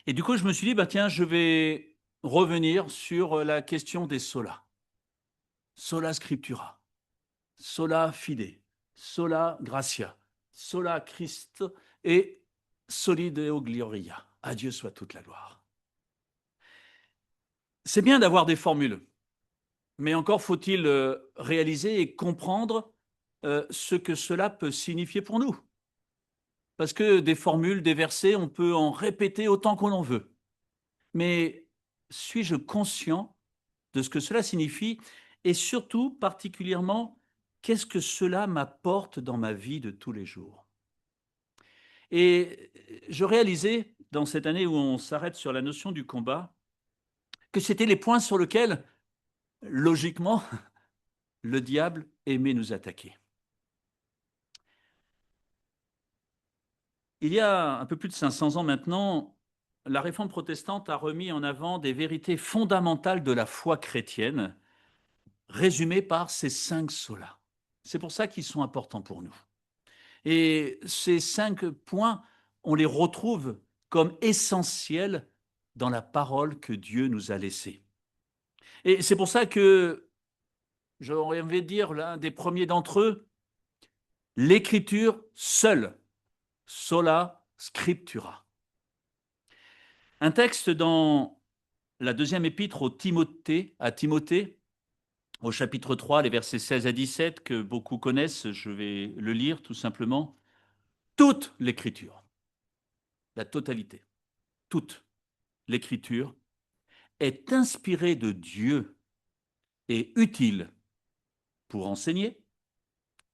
Et du coup, je me suis dit, bah tiens, je vais revenir sur la question des solas. Sola scriptura, sola fide, sola gratia, sola Christ et soli Deo gloria. À Dieu soit toute la gloire. C'est bien d'avoir des formules, mais encore faut-il réaliser et comprendre ce que cela peut signifier pour nous. Parce que des formules, des versets, on peut en répéter autant qu'on en veut. Mais suis-je conscient de ce que cela signifie et surtout, particulièrement, qu'est-ce que cela m'apporte dans ma vie de tous les jours? Et je réalisais, dans cette année où on s'arrête sur la notion du combat, que c'était les points sur lesquels, logiquement, le diable aimait nous attaquer. Il y a un peu plus de 500 ans maintenant, la réforme protestante a remis en avant des vérités fondamentales de la foi chrétienne, résumées par ces 5 solas. C'est pour ça qu'ils sont importants pour nous. Et ces 5 points, on les retrouve comme essentiels dans la parole que Dieu nous a laissée. Et c'est pour ça que j'aurais envie de dire l'un des premiers d'entre eux, l'écriture seule, sola scriptura. Un texte dans la deuxième épître à Timothée, au chapitre 3, les versets 16 à 17, que beaucoup connaissent, je vais le lire tout simplement. Toute l'écriture, la totalité, toute l'écriture est inspirée de Dieu et utile pour enseigner,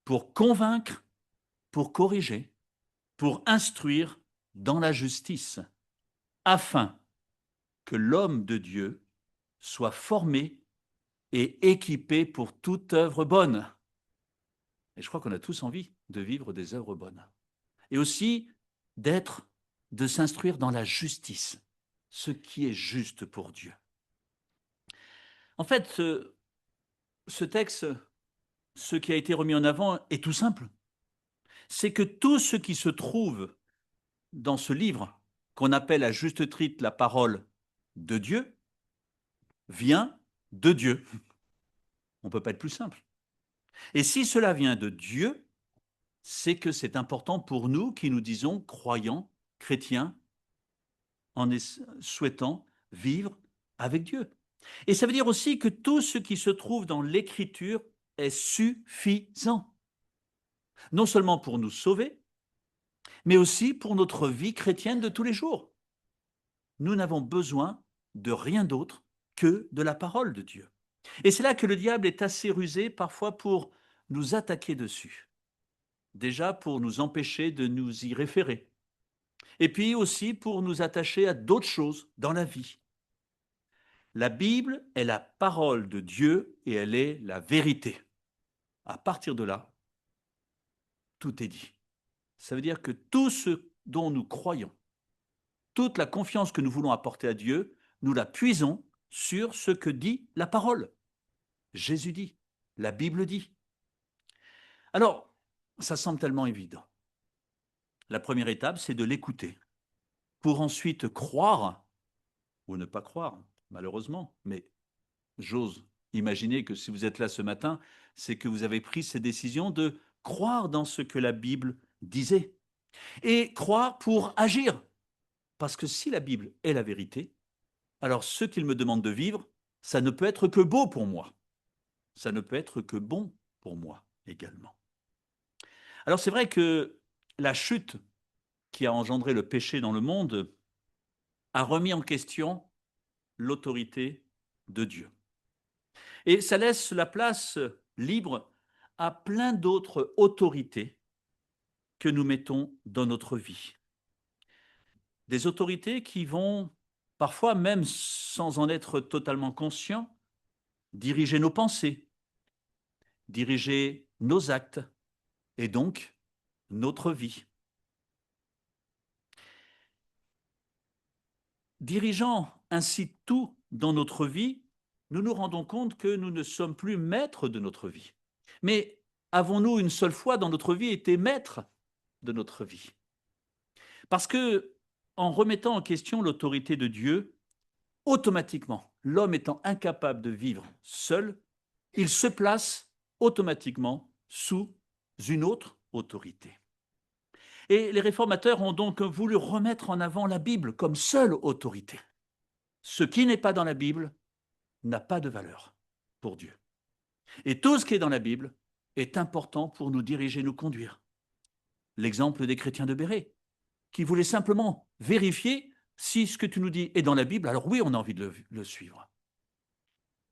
pour convaincre, pour corriger, pour instruire dans la justice, afin que l'homme de Dieu soit formé et équipé pour toute œuvre bonne. Et je crois qu'on a tous envie de vivre des œuvres bonnes. Et aussi de s'instruire dans la justice, ce qui est juste pour Dieu. En fait, ce texte, ce qui a été remis en avant est tout simple. C'est que tout ce qui se trouve dans ce livre, qu'on appelle à juste titre la parole de Dieu, vient de Dieu. On ne peut pas être plus simple. Et si cela vient de Dieu, c'est que c'est important pour nous qui nous disons croyants, chrétiens, en souhaitant vivre avec Dieu. Et ça veut dire aussi que tout ce qui se trouve dans l'Écriture est suffisant. Non seulement pour nous sauver, mais aussi pour notre vie chrétienne de tous les jours. Nous n'avons besoin de rien d'autre que de la parole de Dieu. Et c'est là que le diable est assez rusé parfois pour nous attaquer dessus. Déjà pour nous empêcher de nous y référer. Et puis aussi pour nous attacher à d'autres choses dans la vie. La Bible est la parole de Dieu et elle est la vérité. À partir de là, tout est dit. Ça veut dire que tout ce dont nous croyons, toute la confiance que nous voulons apporter à Dieu, nous la puisons sur ce que dit la parole. Jésus dit, la Bible dit. Alors, ça semble tellement évident. La première étape, c'est de l'écouter, pour ensuite croire, ou ne pas croire, malheureusement, mais j'ose imaginer que si vous êtes là ce matin, c'est que vous avez pris cette décision de croire dans ce que la Bible disait, et croire pour agir. Parce que si la Bible est la vérité, alors ce qu'il me demande de vivre, ça ne peut être que beau pour moi. Ça ne peut être que bon pour moi également. Alors c'est vrai que la chute qui a engendré le péché dans le monde a remis en question l'autorité de Dieu. Et ça laisse la place libre à plein d'autres autorités que nous mettons dans notre vie. Des autorités qui vont, parfois même sans en être totalement conscients, diriger nos pensées, diriger nos actes et donc notre vie. Dirigeant ainsi tout dans notre vie, nous nous rendons compte que nous ne sommes plus maîtres de notre vie. Mais avons-nous une seule fois dans notre vie été maîtres de notre vie? Parce que en remettant en question l'autorité de Dieu, automatiquement, l'homme étant incapable de vivre seul, il se place automatiquement sous une autre autorité. Et les réformateurs ont donc voulu remettre en avant la Bible comme seule autorité. Ce qui n'est pas dans la Bible n'a pas de valeur pour Dieu. Et tout ce qui est dans la Bible est important pour nous diriger, nous conduire. L'exemple des chrétiens de Béret, qui voulaient simplement vérifier si ce que tu nous dis est dans la Bible, alors oui, on a envie de le suivre.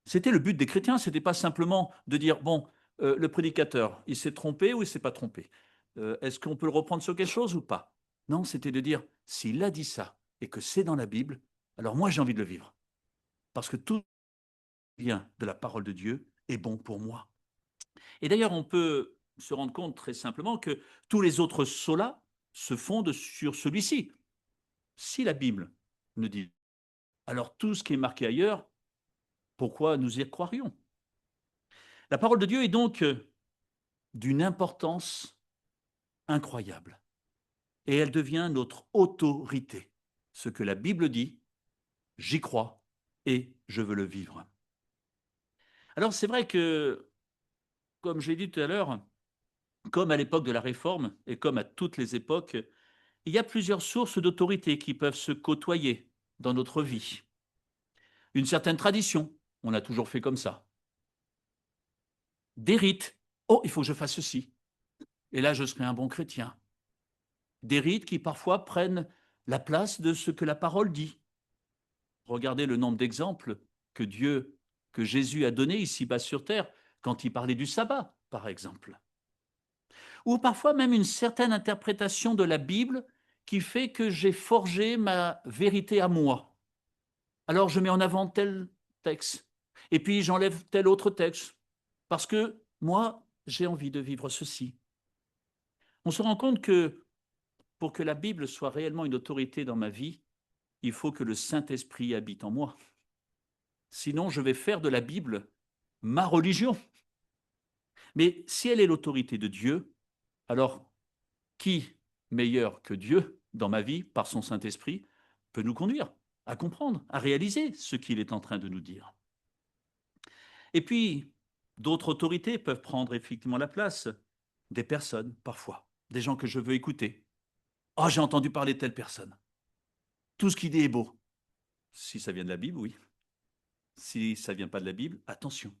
C'était le but des chrétiens, ce n'était pas simplement de dire, bon, le prédicateur, il s'est trompé ou il ne s'est pas trompé. Est-ce qu'on peut le reprendre sur quelque chose ou pas? Non, c'était de dire, s'il a dit ça et que c'est dans la Bible, alors moi j'ai envie de le vivre. Parce que tout vient de la parole de Dieu est bon pour moi. Et d'ailleurs, on peut se rendre compte très simplement que tous les autres solas se fondent sur celui-ci. Si la Bible ne dit, alors tout ce qui est marqué ailleurs, pourquoi nous y croirions? La parole de Dieu est donc d'une importance incroyable. Et elle devient notre autorité. Ce que la Bible dit, j'y crois et je veux le vivre. Alors c'est vrai que, comme j'ai dit tout à l'heure, comme à l'époque de la Réforme et comme à toutes les époques, il y a plusieurs sources d'autorité qui peuvent se côtoyer dans notre vie. Une certaine tradition, on a toujours fait comme ça. Des rites, oh, il faut que je fasse ceci, et là je serai un bon chrétien. Des rites qui parfois prennent la place de ce que la parole dit. Regardez le nombre d'exemples que que Jésus a donné ici-bas sur terre, quand il parlait du sabbat, par exemple. Ou parfois même une certaine interprétation de la Bible qui fait que j'ai forgé ma vérité à moi. Alors je mets en avant tel texte, et puis j'enlève tel autre texte, parce que moi, j'ai envie de vivre ceci. On se rend compte que pour que la Bible soit réellement une autorité dans ma vie, il faut que le Saint-Esprit habite en moi. Sinon, je vais faire de la Bible ma religion. Mais si elle est l'autorité de Dieu, alors qui, meilleur que Dieu dans ma vie, par son Saint-Esprit, peut nous conduire à comprendre, à réaliser ce qu'il est en train de nous dire? Et puis, d'autres autorités peuvent prendre effectivement la place, des personnes parfois, des gens que je veux écouter. Oh, j'ai entendu parler de telle personne. Tout ce qu'il dit est beau. Si ça vient de la Bible, oui. Si ça ne vient pas de la Bible, attention.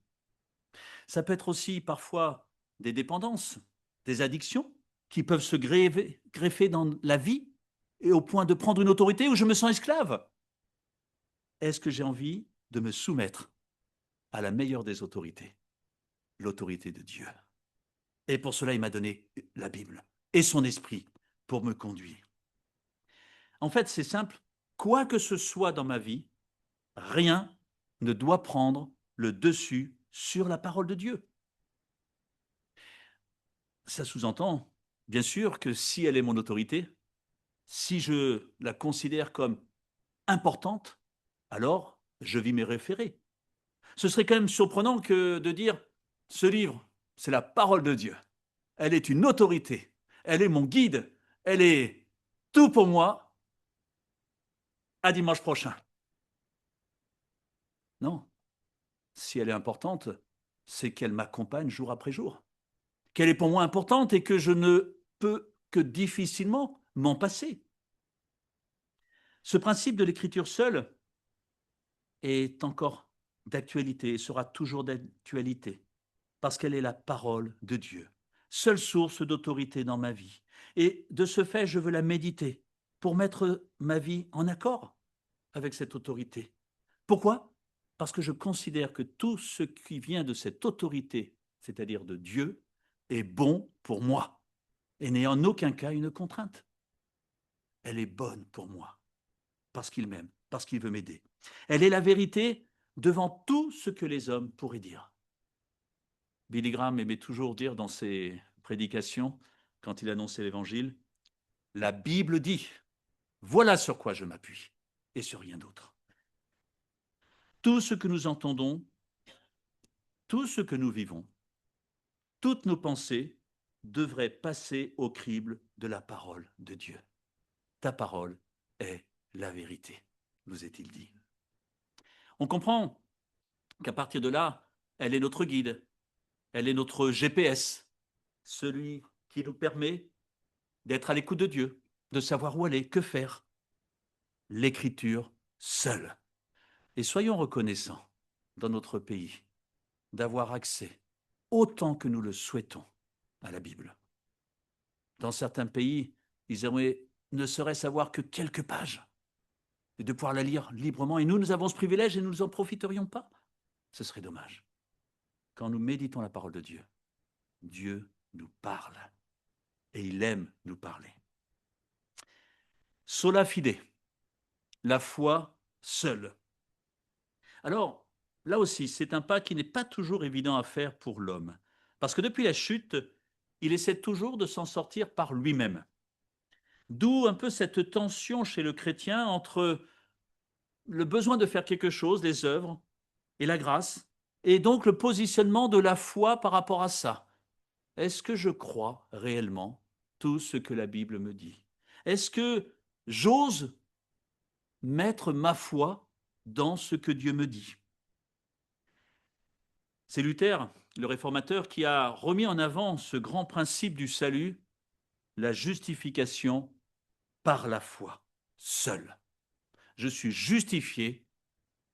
Ça peut être aussi parfois des dépendances, des addictions qui peuvent se greffer dans la vie et au point de prendre une autorité où je me sens esclave. Est-ce que j'ai envie de me soumettre à la meilleure des autorités, l'autorité de Dieu? Et pour cela, il m'a donné la Bible et son esprit pour me conduire. En fait, c'est simple, quoi que ce soit dans ma vie, rien ne doit prendre le dessus sur la parole de Dieu. Ça sous-entend, bien sûr, que si elle est mon autorité, si je la considère comme importante, alors je vis mes référés. Ce serait quand même surprenant que de dire, ce livre, c'est la parole de Dieu. Elle est une autorité. Elle est mon guide. Elle est tout pour moi. À dimanche prochain. Non. Si elle est importante, c'est qu'elle m'accompagne jour après jour. Qu'elle est pour moi importante et que je ne peux que difficilement m'en passer. Ce principe de l'écriture seule est encore d'actualité et sera toujours d'actualité parce qu'elle est la parole de Dieu, seule source d'autorité dans ma vie. Et de ce fait, je veux la méditer pour mettre ma vie en accord avec cette autorité. Pourquoi? Parce que je considère que tout ce qui vient de cette autorité, c'est-à-dire de Dieu, est bon pour moi et n'est en aucun cas une contrainte. Elle est bonne pour moi parce qu'il m'aime, parce qu'il veut m'aider. Elle est la vérité devant tout ce que les hommes pourraient dire. Billy Graham aimait toujours dire dans ses prédications, quand il annonçait l'Évangile, la Bible dit, voilà sur quoi je m'appuie, et sur rien d'autre. Tout ce que nous entendons, tout ce que nous vivons, toutes nos pensées devraient passer au crible de la parole de Dieu. Ta parole est la vérité, nous est-il dit. On comprend qu'à partir de là, elle est notre guide, elle est notre GPS, celui qui nous permet d'être à l'écoute de Dieu, de savoir où aller, que faire. L'Écriture seule. Et soyons reconnaissants dans notre pays d'avoir accès, autant que nous le souhaitons, à la Bible. Dans certains pays, ils aimeraient ne serait-ce avoir que quelques pages et de pouvoir la lire librement. Et nous avons ce privilège et nous n'en profiterions pas. Ce serait dommage. Quand nous méditons la parole de Dieu, Dieu nous parle et il aime nous parler. Sola fide, la foi seule. Alors, là aussi, c'est un pas qui n'est pas toujours évident à faire pour l'homme. Parce que depuis la chute, il essaie toujours de s'en sortir par lui-même. D'où un peu cette tension chez le chrétien entre le besoin de faire quelque chose, les œuvres, et la grâce, et donc le positionnement de la foi par rapport à ça. Est-ce que je crois réellement tout ce que la Bible me dit? Est-ce que j'ose mettre ma foi dans ce que Dieu me dit? C'est Luther, le réformateur, qui a remis en avant ce grand principe du salut, la justification par la foi, seule. Je suis justifié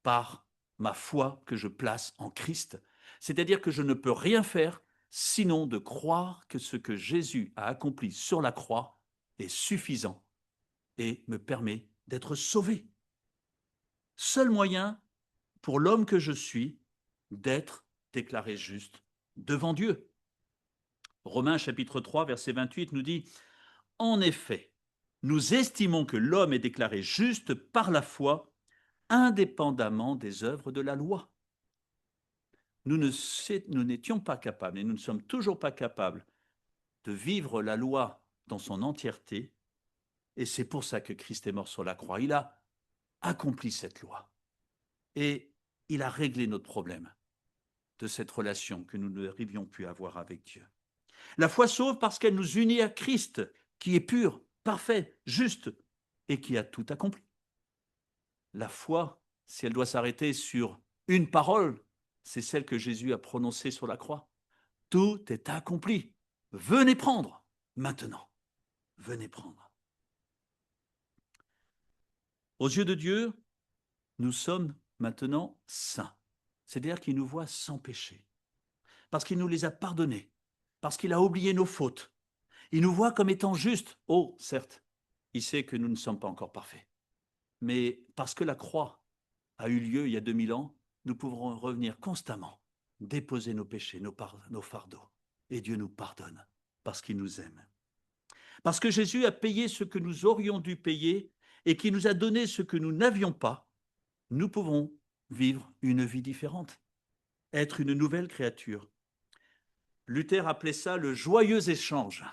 par ma foi que je place en Christ. C'est-à-dire que je ne peux rien faire sinon de croire que ce que Jésus a accompli sur la croix est suffisant et me permet d'être sauvé. Seul moyen pour l'homme que je suis d'être déclaré juste devant Dieu. Romains chapitre 3, verset 28 nous dit « En effet, nous estimons que l'homme est déclaré juste par la foi, indépendamment des œuvres de la loi. » Nous n'étions pas capables, et nous ne sommes toujours pas capables, de vivre la loi dans son entièreté, et c'est pour ça que Christ est mort sur la croix. Il a accompli cette loi, et il a réglé notre problème de cette relation que nous n'arrivions plus à avoir avec Dieu. La foi sauve parce qu'elle nous unit à Christ, qui est pur, parfait, juste, et qui a tout accompli. La foi, si elle doit s'arrêter sur une parole, c'est celle que Jésus a prononcée sur la croix. Tout est accompli. Venez prendre maintenant. Venez prendre. Aux yeux de Dieu, nous sommes maintenant saints. C'est-à-dire qu'il nous voit sans péché. Parce qu'il nous les a pardonnés. Parce qu'il a oublié nos fautes. Il nous voit comme étant justes. Oh, certes, il sait que nous ne sommes pas encore parfaits. Mais parce que la croix a eu lieu il y a 2000 ans, nous pouvons revenir constamment, déposer nos péchés, nos fardeaux. Et Dieu nous pardonne parce qu'il nous aime. Parce que Jésus a payé ce que nous aurions dû payer et qui nous a donné ce que nous n'avions pas, nous pouvons vivre une vie différente, être une nouvelle créature. Luther appelait ça le joyeux échange.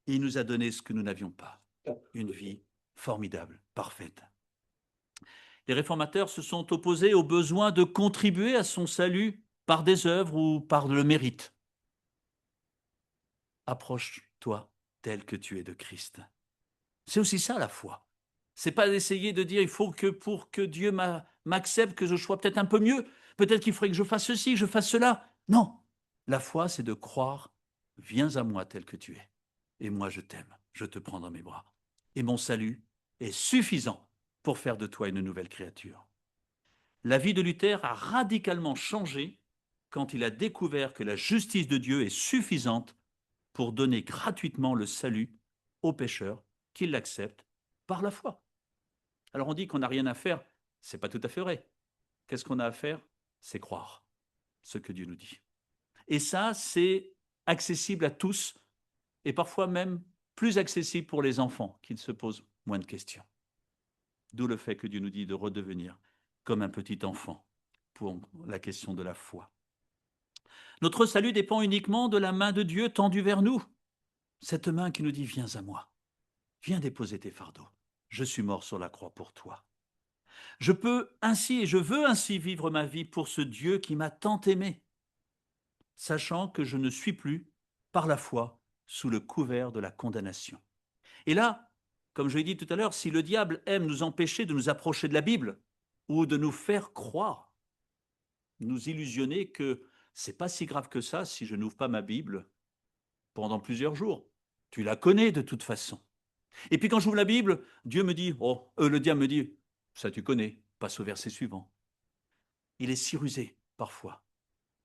Il nous a donné ce que nous n'avions pas, une vie formidable, parfaite. Les réformateurs se sont opposés au besoin de contribuer à son salut par des œuvres ou par le mérite. Approche-toi tel que tu es de Christ. C'est aussi ça la foi. C'est pas d'essayer de dire il faut que pour que Dieu m'accepte, que je sois peut-être un peu mieux, peut-être qu'il faudrait que je fasse ceci, que je fasse cela. Non, la foi c'est de croire, viens à moi tel que tu es, et moi je t'aime, je te prends dans mes bras. Et mon salut est suffisant pour faire de toi une nouvelle créature. La vie de Luther a radicalement changé quand il a découvert que la justice de Dieu est suffisante pour donner gratuitement le salut aux pécheurs qui l'acceptent par la foi. Alors on dit qu'on n'a rien à faire, c'est pas tout à fait vrai. Qu'est-ce qu'on a à faire? C'est croire ce que Dieu nous dit. Et ça, c'est accessible à tous, et parfois même plus accessible pour les enfants qui se posent moins de questions. D'où le fait que Dieu nous dit de redevenir comme un petit enfant pour la question de la foi. Notre salut dépend uniquement de la main de Dieu tendue vers nous. Cette main qui nous dit « Viens à moi, viens déposer tes fardeaux. Je suis mort sur la croix pour toi. » Je peux ainsi et je veux ainsi vivre ma vie pour ce Dieu qui m'a tant aimé, sachant que je ne suis plus, par la foi, sous le couvert de la condamnation. Et là, comme je l'ai dit tout à l'heure, si le diable aime nous empêcher de nous approcher de la Bible ou de nous faire croire, nous illusionner que c'est pas si grave que ça si je n'ouvre pas ma Bible pendant plusieurs jours. Tu la connais de toute façon. Et puis quand j'ouvre la Bible, Dieu me dit, le diable me dit, ça tu connais, passe au verset suivant. Il est si rusé parfois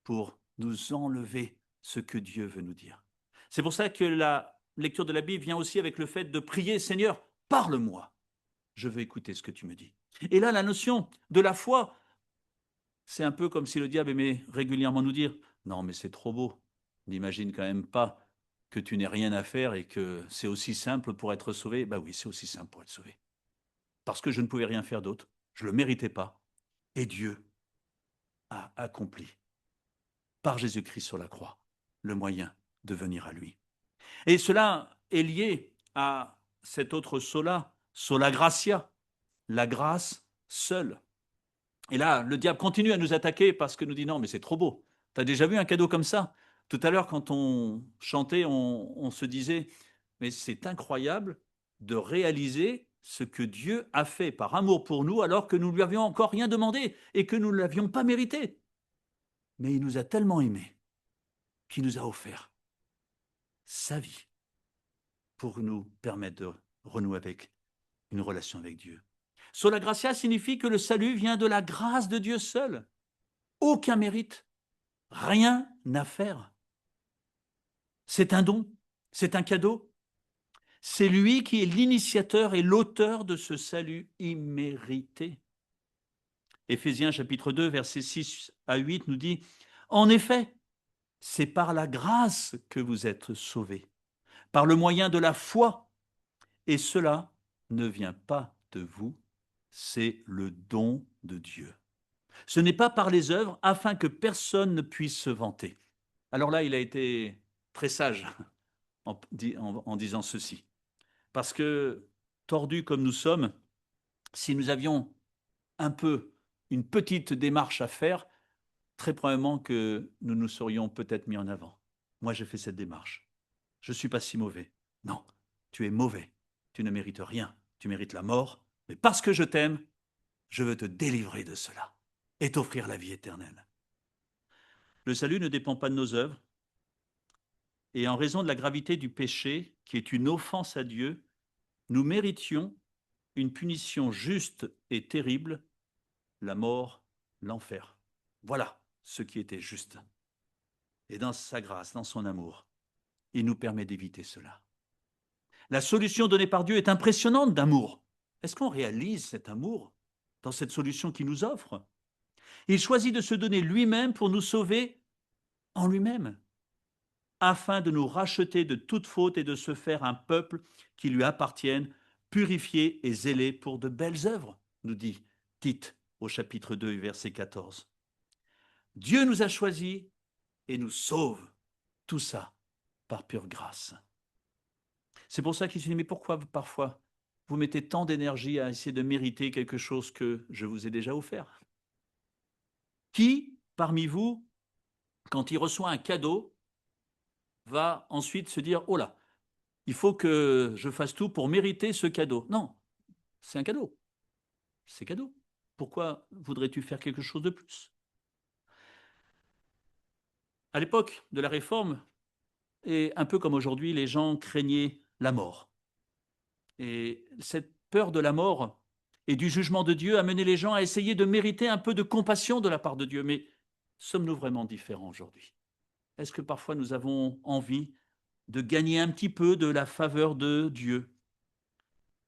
pour nous enlever ce que Dieu veut nous dire. C'est pour ça que la lecture de la Bible vient aussi avec le fait de prier, Seigneur, parle-moi. Je veux écouter ce que tu me dis. Et là, la notion de la foi, c'est un peu comme si le diable aimait régulièrement nous dire, non mais c'est trop beau, n'imagine quand même pas que tu n'aies rien à faire et que c'est aussi simple pour être sauvé. Ben oui, c'est aussi simple pour être sauvé. Parce que je ne pouvais rien faire d'autre, je ne le méritais pas. Et Dieu a accompli, par Jésus-Christ sur la croix, le moyen de venir à lui. Et cela est lié à cet autre sola, sola gratia, la grâce seule. Et là, le diable continue à nous attaquer parce que nous dit non, mais c'est trop beau. Tu as déjà vu un cadeau comme ça? Tout à l'heure, quand on chantait, on se disait, mais c'est incroyable de réaliser ce que Dieu a fait par amour pour nous alors que nous ne lui avions encore rien demandé et que nous ne l'avions pas mérité. Mais il nous a tellement aimés qu'il nous a offert sa vie pour nous permettre de renouer avec une relation avec Dieu. Sola gratia signifie que le salut vient de la grâce de Dieu seul. Aucun mérite, rien à faire. C'est un don, c'est un cadeau. C'est lui qui est l'initiateur et l'auteur de ce salut immérité. Éphésiens chapitre 2, versets 6 à 8 nous dit « En effet, c'est par la grâce que vous êtes sauvés, par le moyen de la foi, et cela ne vient pas de vous, c'est le don de Dieu. Ce n'est pas par les œuvres, afin que personne ne puisse se vanter. » Alors là, il a été très sage en disant ceci. Parce que, tordus comme nous sommes, si nous avions un peu une petite démarche à faire, très probablement que nous nous serions peut-être mis en avant. Moi, j'ai fait cette démarche. Je ne suis pas si mauvais. Non, tu es mauvais. Tu ne mérites rien. Tu mérites la mort. Mais parce que je t'aime, je veux te délivrer de cela et t'offrir la vie éternelle. Le salut ne dépend pas de nos œuvres. Et en raison de la gravité du péché, qui est une offense à Dieu, nous méritions une punition juste et terrible, la mort, l'enfer. Voilà ce qui était juste. Et dans sa grâce, dans son amour, il nous permet d'éviter cela. La solution donnée par Dieu est impressionnante d'amour. Est-ce qu'on réalise cet amour dans cette solution qu'il nous offre? Il choisit de se donner lui-même pour nous sauver en lui-même, afin de nous racheter de toute faute et de se faire un peuple qui lui appartienne, purifié et zélé pour de belles œuvres, nous dit Tite au chapitre 2, verset 14. Dieu nous a choisis et nous sauve, tout ça par pure grâce. C'est pour ça qu'il se dit, mais pourquoi parfois vous mettez tant d'énergie à essayer de mériter quelque chose que je vous ai déjà offert? Qui, parmi vous, quand il reçoit un cadeau, va ensuite se dire, oh là, il faut que je fasse tout pour mériter ce cadeau? Non, c'est un cadeau. C'est cadeau. Pourquoi voudrais-tu faire quelque chose de plus? À l'époque de la Réforme, et un peu comme aujourd'hui, les gens craignaient la mort. Et cette peur de la mort et du jugement de Dieu a mené les gens à essayer de mériter un peu de compassion de la part de Dieu. Mais sommes-nous vraiment différents aujourd'hui? Est-ce que parfois nous avons envie de gagner un petit peu de la faveur de Dieu,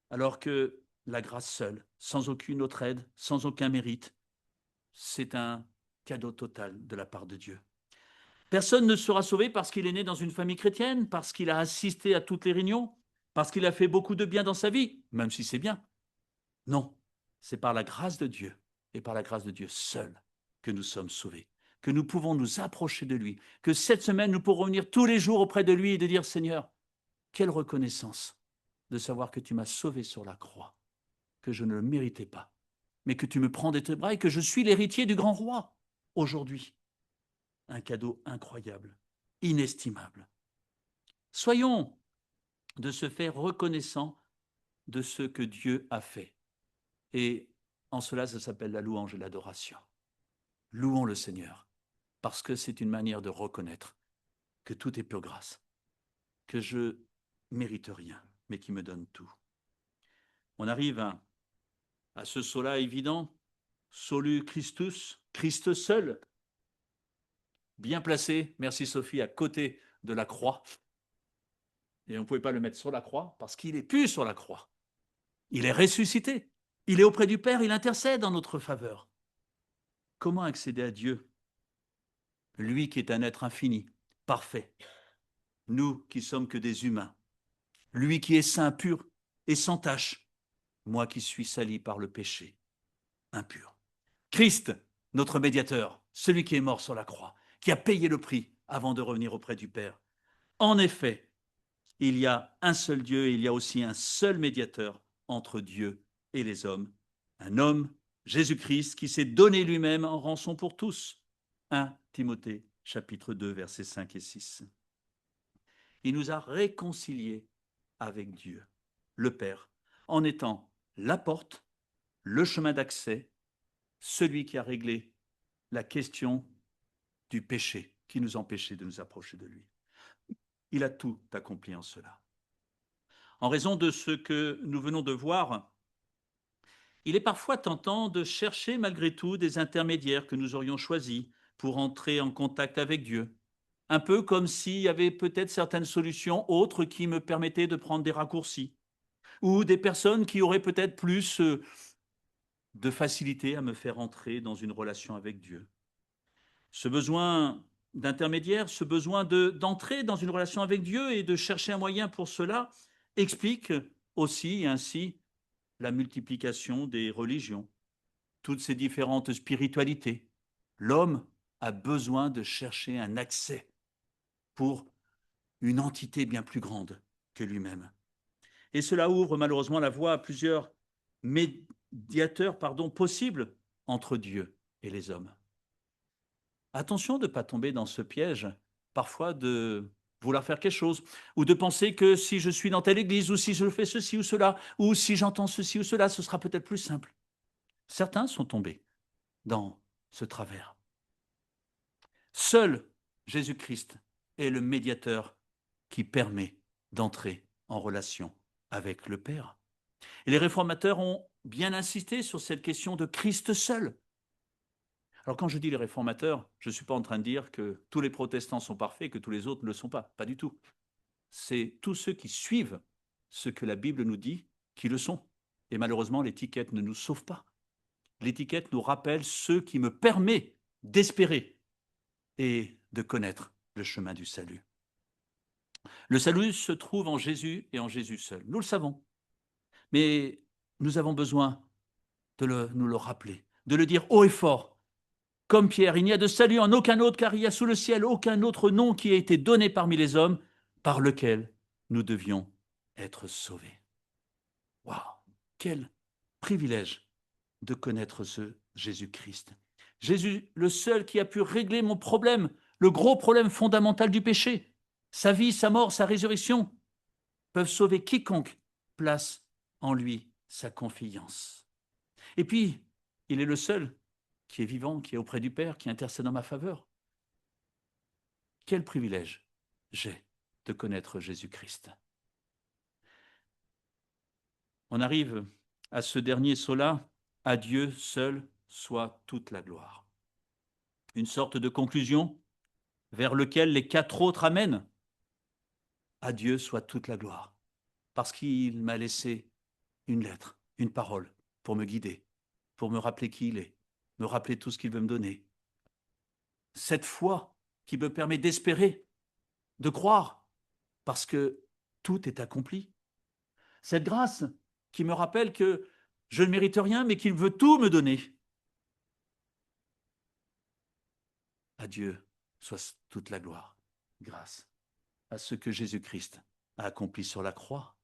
alors que la grâce seule, sans aucune autre aide, sans aucun mérite, c'est un cadeau total de la part de Dieu? Personne ne sera sauvé parce qu'il est né dans une famille chrétienne, parce qu'il a assisté à toutes les réunions, parce qu'il a fait beaucoup de bien dans sa vie, même si c'est bien. Non, c'est par la grâce de Dieu et par la grâce de Dieu seul que nous sommes sauvés, que nous pouvons nous approcher de lui, que cette semaine nous pourrons venir tous les jours auprès de lui et de dire, Seigneur, quelle reconnaissance de savoir que tu m'as sauvé sur la croix, que je ne le méritais pas, mais que tu me prends de tes bras et que je suis l'héritier du grand roi aujourd'hui. Un cadeau incroyable, inestimable. Soyons de se faire reconnaissants de ce que Dieu a fait. Et en cela, ça s'appelle la louange et l'adoration. Louons le Seigneur, parce que c'est une manière de reconnaître que tout est pure grâce, que je mérite rien, mais qui me donne tout. On arrive à ce sola évident, solu Christus, Christ seul, bien placé, merci Sophie, à côté de la croix. Et on ne pouvait pas le mettre sur la croix parce qu'il n'est plus sur la croix. Il est ressuscité. Il est auprès du Père, il intercède en notre faveur. Comment accéder à Dieu? Lui qui est un être infini, parfait. Nous qui sommes que des humains. Lui qui est saint, pur et sans tache. Moi qui suis sali par le péché, impur. Christ, notre médiateur, celui qui est mort sur la croix, qui a payé le prix avant de revenir auprès du Père. En effet, il y a un seul Dieu et il y a aussi un seul médiateur entre Dieu et les hommes. Un homme, Jésus-Christ, qui s'est donné lui-même en rançon pour tous. 1 Timothée, chapitre 2, versets 5 et 6. Il nous a réconciliés avec Dieu, le Père, en étant la porte, le chemin d'accès, celui qui a réglé la question du péché qui nous empêchait de nous approcher de lui. Il a tout accompli en cela. En raison de ce que nous venons de voir, il est parfois tentant de chercher malgré tout des intermédiaires que nous aurions choisis pour entrer en contact avec Dieu. Un peu comme s'il y avait peut-être certaines solutions autres qui me permettaient de prendre des raccourcis, ou des personnes qui auraient peut-être plus de facilité à me faire entrer dans une relation avec Dieu. Ce besoin d'intermédiaire, ce besoin d'entrer dans une relation avec Dieu et de chercher un moyen pour cela explique aussi ainsi la multiplication des religions, toutes ces différentes spiritualités. L'homme a besoin de chercher un accès pour une entité bien plus grande que lui-même. Et cela ouvre malheureusement la voie à plusieurs médiateurs possibles entre Dieu et les hommes. Attention de ne pas tomber dans ce piège, parfois de vouloir faire quelque chose, ou de penser que si je suis dans telle église, ou si je fais ceci ou cela, ou si j'entends ceci ou cela, ce sera peut-être plus simple. Certains sont tombés dans ce travers. Seul Jésus-Christ est le médiateur qui permet d'entrer en relation avec le Père. Et les réformateurs ont bien insisté sur cette question de Christ seul. Alors quand je dis les réformateurs, je ne suis pas en train de dire que tous les protestants sont parfaits et que tous les autres ne le sont pas. Pas du tout. C'est tous ceux qui suivent ce que la Bible nous dit qui le sont. Et malheureusement, l'étiquette ne nous sauve pas. L'étiquette nous rappelle ce qui me permet d'espérer et de connaître le chemin du salut. Le salut se trouve en Jésus et en Jésus seul. Nous le savons. Mais nous avons besoin de nous le rappeler, de le dire haut et fort. Comme Pierre, il n'y a de salut en aucun autre, car il n'y a sous le ciel aucun autre nom qui ait été donné parmi les hommes par lequel nous devions être sauvés. Waouh, quel privilège de connaître ce Jésus-Christ. Jésus, le seul qui a pu régler mon problème, le gros problème fondamental du péché. Sa vie, sa mort, sa résurrection peuvent sauver quiconque place en lui sa confiance. Et puis, il est le seul qui est vivant, qui est auprès du Père, qui intercède en ma faveur. Quel privilège j'ai de connaître Jésus-Christ. On arrive à ce dernier sola, à Dieu seul soit toute la gloire. Une sorte de conclusion vers lequel les quatre autres amènent. À Dieu soit toute la gloire, parce qu'il m'a laissé une lettre, une parole, pour me guider, pour me rappeler qui il est, me rappeler tout ce qu'il veut me donner. Cette foi qui me permet d'espérer, de croire, parce que tout est accompli. Cette grâce qui me rappelle que je ne mérite rien, mais qu'il veut tout me donner. À Dieu soit toute la gloire, grâce à ce que Jésus-Christ a accompli sur la croix.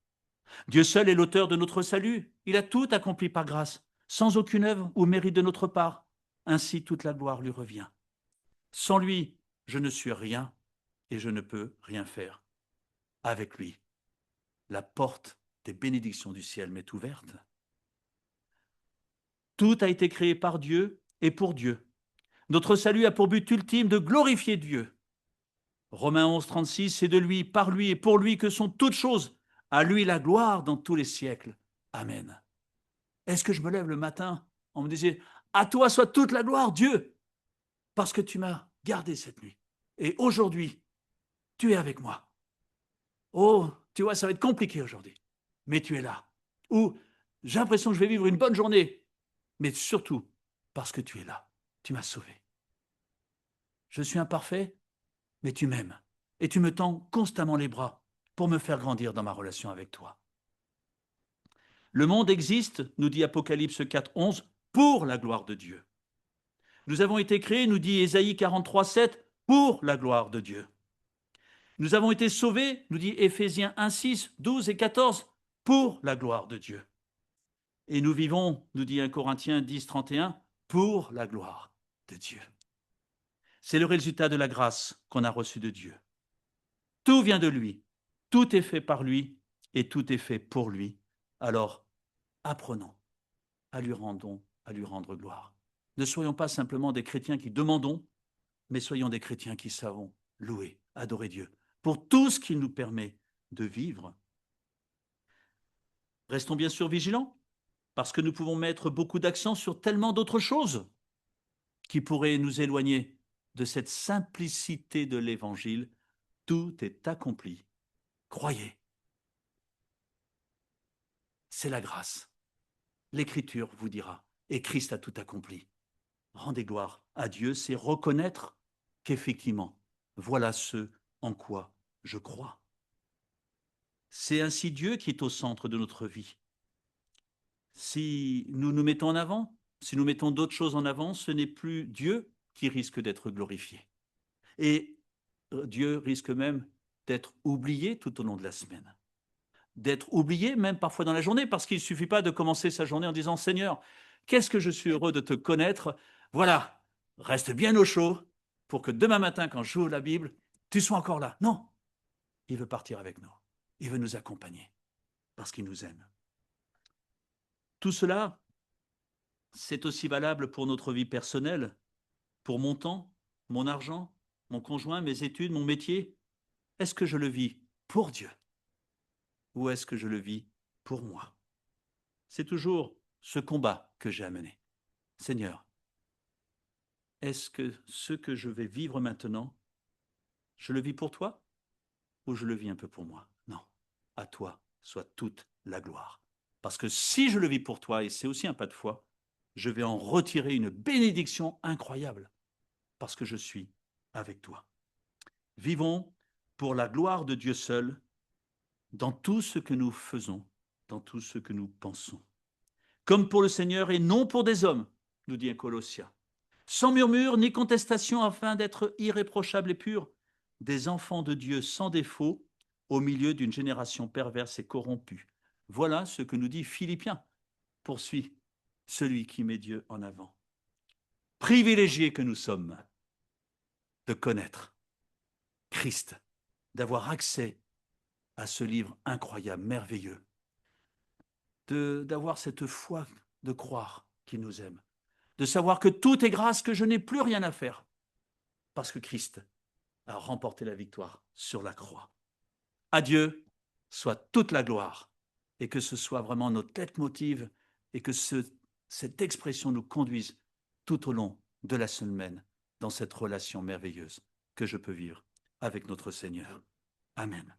Dieu seul est l'auteur de notre salut. Il a tout accompli par grâce, sans aucune œuvre ou mérite de notre part. Ainsi, toute la gloire lui revient. Sans lui, je ne suis rien et je ne peux rien faire. Avec lui, la porte des bénédictions du ciel m'est ouverte. Tout a été créé par Dieu et pour Dieu. Notre salut a pour but ultime de glorifier Dieu. Romains 11, 36, c'est de lui, par lui et pour lui que sont toutes choses. À lui la gloire dans tous les siècles. Amen. Est-ce que je me lève le matin en me disant, à toi soit toute la gloire, Dieu, parce que tu m'as gardé cette nuit. Et aujourd'hui, tu es avec moi. Oh, tu vois, ça va être compliqué aujourd'hui, mais tu es là. Ou j'ai l'impression que je vais vivre une bonne journée, mais surtout parce que tu es là. Tu m'as sauvé. Je suis imparfait, mais tu m'aimes. Et tu me tends constamment les bras pour me faire grandir dans ma relation avec toi. Le monde existe, nous dit Apocalypse 4, 11, pour la gloire de Dieu. Nous avons été créés, nous dit Ésaïe 43, 7, pour la gloire de Dieu. Nous avons été sauvés, nous dit Éphésiens 1, 6, 12 et 14, pour la gloire de Dieu. Et nous vivons, nous dit 1 Corinthiens 10, 31, pour la gloire de Dieu. C'est le résultat de la grâce qu'on a reçue de Dieu. Tout vient de lui, tout est fait par lui et tout est fait pour lui. Alors, apprenons à lui rendre gloire. Ne soyons pas simplement des chrétiens qui demandons, mais soyons des chrétiens qui savons louer, adorer Dieu pour tout ce qu'il nous permet de vivre. Restons bien sûr vigilants, parce que nous pouvons mettre beaucoup d'accent sur tellement d'autres choses qui pourraient nous éloigner de cette simplicité de l'Évangile. Tout est accompli. Croyez. C'est la grâce. L'Écriture vous dira, et Christ a tout accompli. Rendez gloire à Dieu, c'est reconnaître qu'effectivement, voilà ce en quoi je crois. C'est ainsi Dieu qui est au centre de notre vie. Si nous nous mettons en avant, si nous mettons d'autres choses en avant, ce n'est plus Dieu qui risque d'être glorifié. Et Dieu risque même d'être oublié tout au long de la semaine. D'être oublié même parfois dans la journée, parce qu'il ne suffit pas de commencer sa journée en disant « Seigneur, qu'est-ce que je suis heureux de te connaître. Voilà, reste bien au chaud pour que demain matin, quand j'ouvre la Bible, tu sois encore là. » Non, il veut partir avec nous. Il veut nous accompagner parce qu'il nous aime. Tout cela, c'est aussi valable pour notre vie personnelle, pour mon temps, mon argent, mon conjoint, mes études, mon métier. Est-ce que je le vis pour Dieu ou est-ce que je le vis pour moi? C'est toujours ce combat que j'ai à mener. Seigneur, est-ce que ce que je vais vivre maintenant, je le vis pour toi ou je le vis un peu pour moi? Non, à toi soit toute la gloire. Parce que si je le vis pour toi, et c'est aussi un pas de foi, je vais en retirer une bénédiction incroyable parce que je suis avec toi. Vivons pour la gloire de Dieu seul dans tout ce que nous faisons, dans tout ce que nous pensons. Comme pour le Seigneur et non pour des hommes, nous dit un Colossiens. Sans murmure ni contestation, afin d'être irréprochables et purs, des enfants de Dieu sans défaut, au milieu d'une génération perverse et corrompue. Voilà ce que nous dit Philippiens, poursuit celui qui met Dieu en avant. Privilégiés que nous sommes de connaître Christ, d'avoir accès à ce livre incroyable, merveilleux, d'avoir cette foi de croire qu'il nous aime, de savoir que tout est grâce, que je n'ai plus rien à faire, parce que Christ a remporté la victoire sur la croix. À Dieu soit toute la gloire, et que ce soit vraiment notre leitmotiv, et que cette expression nous conduise tout au long de la semaine dans cette relation merveilleuse que je peux vivre avec notre Seigneur. Amen.